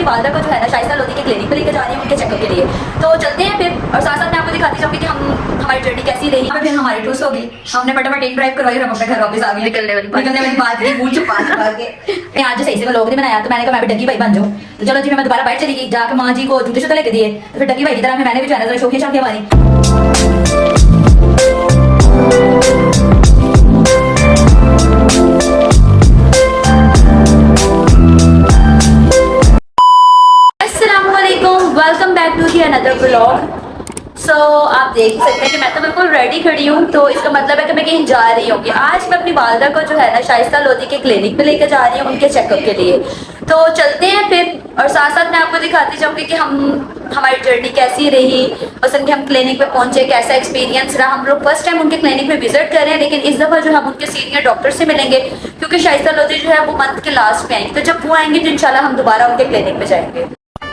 वालदा को जो है ना शाइस्ता लोधी के क्लिनिक पे लेकर जा रही हूँ उनके चेकअप के लिए। तो चलते हैं फिर, और साथ साथ मैं आपको दिखाती जाऊँगी कि हम हमारी जर्नी कैसी रही। फिर हमारी टूस होगी, हमने फटाफट एक ड्राइव करवाई और हम अपने घर वापस आ गए। निकलने वाली बात नहीं, मुंह छुपा के आज सही से मैं लोग नहीं बनाया, तो मैंने कहा मैं भी डग्गी भाई बन जाऊँ। तो चलो जी मैं दोबारा बाइट चली गई, जाकर माँ जी को जूते शूते लेके दिए, तो फिर डग्गी भाई की तरह मैंने भी जो है ना शौकिया शाकिया मारी। Welcome back to the another vlog. So आप देख ही सकते हैं कि मैं तो बिल्कुल रेडी खड़ी हूँ, तो इसका मतलब है कि मैं कहीं जा रही हूँ। कि आज मैं अपनी वालदा को जो है ना शाइस्ता लोधी के क्लिनिक पे लेकर जा रही हूँ उनके चेकअप के लिए। तो चलते हैं फिर, और साथ साथ मैं आपको दिखाती जाऊँगी कि हमारी जर्नी कैसी रही, पसंद कि हम क्लिनिक पे पहुंचे, कैसा एक्सपीरियंस रहा। हम लोग फर्स्ट टाइम उनके क्लिनिक में विजिट कर रहे हैं, लेकिन इस दफ़ा जो हम उनके सीनियर डॉक्टर से मिलेंगे, क्योंकि शाइस्ता लोधी जो है वो मंथ के लास्ट में आएंगे। तो जब वो आएंगे तो इंशाल्लाह हम दोबारा उनके क्लिनिक पे जाएंगे।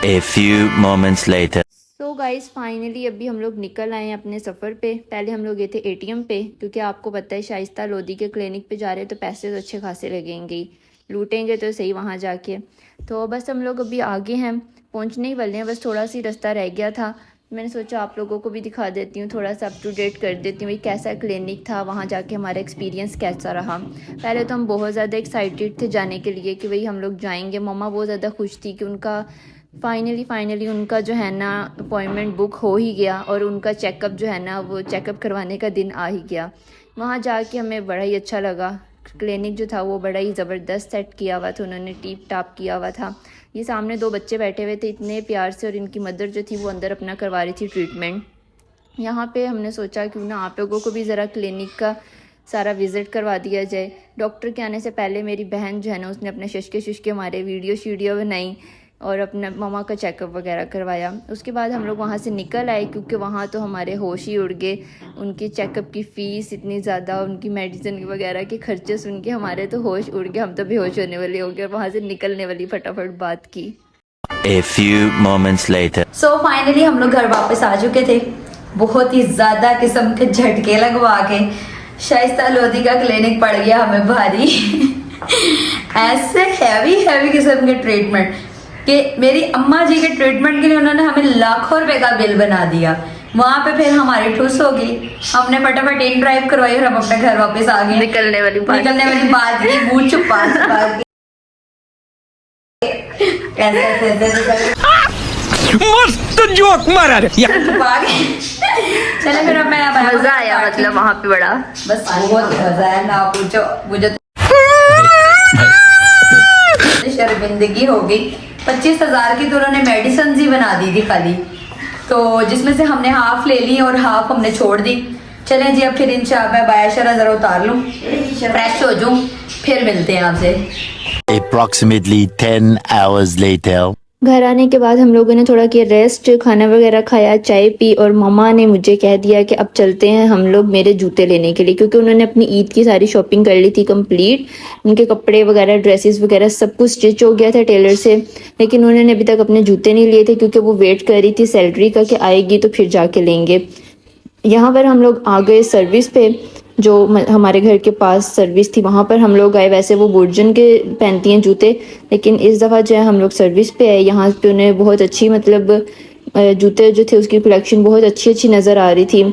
A few moments later. So guys finally अभी हम लोग निकल आए हैं अपने सफ़र पे। पहले हम लोग गए थे एटीएम पे, क्योंकि आपको पता है शाइस्ता लोधी के क्लिनिक पे जा रहे हैं तो पैसे तो अच्छे खासे लगेंगे, लूटेंगे तो सही वहाँ जाके। तो बस हम लोग अभी आगे हैं, पहुँचने ही वाले हैं, बस थोड़ा सी रास्ता रह गया था। मैंने सोचा आप लोगों को भी दिखा देती हूँ, थोड़ा सा अप टू डेट कर देती हूँ भाई कैसा क्लिनिक था, वहाँ जाके हमारा एक्सपीरियंस कैसा रहा। पहले तो हम बहुत ज़्यादा एक्साइटेड थे जाने के लिए कि भाई हम लोग जाएंगे। मम्मा बहुत ज़्यादा खुश थी कि उनका फाइनली उनका जो है ना अपॉइंटमेंट बुक हो ही गया, और उनका चेकअप जो है ना वो चेकअप करवाने का दिन आ ही गया। वहाँ जाके हमें बड़ा ही अच्छा लगा। क्लिनिक जो था वो बड़ा ही ज़बरदस्त सेट किया हुआ था, उन्होंने टीप टाप किया हुआ था। ये सामने दो बच्चे बैठे हुए थे इतने प्यार से, और इनकी मदर जो थी वो अंदर अपना करवा रही थी ट्रीटमेंट। यहाँ पे हमने सोचा क्यों ना आप लोगों को भी ज़रा क्लिनिक का सारा विज़िट करवा दिया जाए। डॉक्टर के आने से पहले मेरी बहन जो है ना उसने अपने शुष्के मारे, वीडियो बनाई और अपना मम्मा का चेकअप वगैरह करवाया। उसके बाद हम लोग वहाँ से निकल आए, क्योंकि वहाँ तो हमारे होश ही उड़ गए। उनके चेकअप की फ़ीस इतनी ज़्यादा, उनकी मेडिसिन वगैरह के खर्चे सुन के हमारे तो होश उड़ गए, हम तो बेहोश होने वाले हो गए। और वहाँ से निकलने वाली फटाफट बात की। A few moments later. So finally हम लोग घर वापस आ चुके थे, बहुत ही ज़्यादा किस्म के झटके लगवा के। शाइस्ता लोधी का क्लिनिक पड़ गया हमें भारी ऐसे हैवी किस्म के ट्रीटमेंट कि मेरी अम्मा जी के ट्रीटमेंट के लिए उन्होंने हमें लाखों रुपए का बिल बना दिया। वहाँ पे फिर हमारी ठूस होगी, हमने फटाफट एक ड्राइव करवाई और हम अपने घर वापस आ गए। निकलने वाली बात की, मुंह छुपा मस्त जोक मारा रे। चले फिर अब मैं मज़ा आया, मतलब वहाँ पे बड़ा बस बहुत मजा आया, ना पूछो। मुझे शर्मिंदगी हो गई। 25,000 की तो उन्होंने मेडिसिन ही बना दी थी खाली, तो जिसमें से हमने हाफ ले ली और हाफ हमने छोड़ दी। चलें जी अब फिर इंशाल्लाह मैं बायाशरा जरा उतार लूँ, फ्रेश हो जाऊँ, फिर मिलते हैं आपसे। Approximately 10 hours later. घर आने के बाद हम लोगों ने थोड़ा किया रेस्ट, खाना वगैरह खाया, चाय पी, और मम्मा ने मुझे कह दिया कि अब चलते हैं हम लोग मेरे जूते लेने के लिए, क्योंकि उन्होंने अपनी ईद की सारी शॉपिंग कर ली थी कंप्लीट। उनके कपड़े वगैरह, ड्रेसेस वगैरह सब कुछ स्टिच हो गया था टेलर से, लेकिन उन्होंने अभी तक अपने जूते नहीं लिए थे, क्योंकि वो वेट कर रही थी सैलरी का कि आएगी तो फिर जाके लेंगे। यहाँ पर हम लोग आ गए सर्विस पे, जो हमारे घर के पास सर्विस थी वहाँ पर हम लोग गए। वैसे वो बुर्जन के पहनती हैं जूते, लेकिन इस दफ़ा जो है हम लोग सर्विस पे आए। यहाँ पे उन्हें बहुत अच्छी, मतलब जूते जो थे उसकी कलेक्शन बहुत अच्छी नज़र आ रही थी।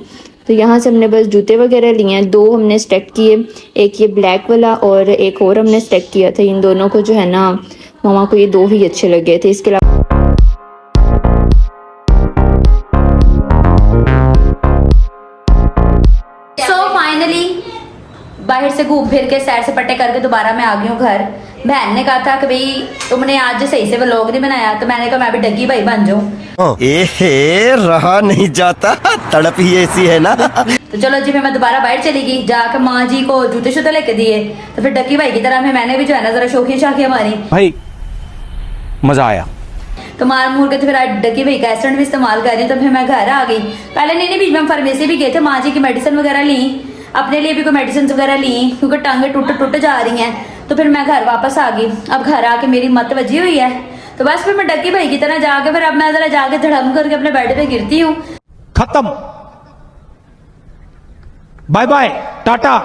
तो यहाँ से हमने बस जूते वगैरह लिए हैं, दो हमने स्टेक किए, एक ये ब्लैक वाला और एक और हमने स्टेक किया था। इन दोनों को जो है ना मामा को ये दो ही अच्छे लगे थे। इसके अलावा बाहर से घूम फिर के सैर सपाटे करके दोबारा मैं आ गई हूँ घर। बहन ने कहा था कि भाई तुमने आज सही से व्लॉग नहीं बनाया, तो मैंने कहा मैं भी डग्गी भाई बन जाऊँ। रहा नहीं जाता, तड़प ही ऐसी है ना। तो चलो जी मैं दोबारा बाहर चली गई, जाकर माँ जी को जूते शूते लेके दिए, तो फिर डग्गी भाई की तरह मैंने भी जो है ना जरा शौकिया शाकिया मारी। भाई मजा आया, तो मार मूर के तो फिर आज डग्गी भाई का एसेंट भी इस्तेमाल कर रही, तो फिर मैं घर आ गई। पहले नहीं बीच में फार्मेसी भी गए थे, माँ जी की मेडिसिन वगैरह ली, अपने लिए भी कोई मेडिसिन वगैरह ली, क्योंकि टांगे टूट जा रही हैं। तो फिर मैं घर वापस आ गई। अब घर आके मेरी मत बजी हुई है, तो बस फिर मैं डग्गी भाई की तरह जाके फिर अब मैं जरा जाके धड़म करके अपने बेड पे गिरती हूँ। खत्म, bye bye, tata,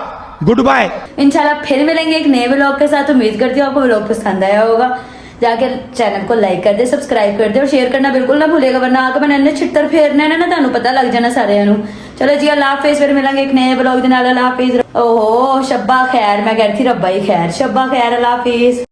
goodbye. इंशाल्लाह फिर मिलेंगे एक नए व्लॉग के साथ। उम्मीद करती हूँ आपको व्लॉग पसंद आया होगा। जाके चैनल को लाइक कर दे, सब्सक्राइब कर दे और शेयर करना बिल्कुल ना भूलेगा, वरना आके मैंने इन्ने छिੱਤਰ फेरने ने ना ਤੁਹਾਨੂੰ पता लग जाना सारिਆਂ ਨੂੰ। चलो जी अल्लाह हाफिज, फिर मिलेंगे एक नए ब्लॉग ਦੇ ਨਾਲ। अल्लाह हाफिज। ओहो शब्बा खैर, मैं कह रही थी रब्बा ही खैर, शब्बा खैर, अल्लाह हाफिज।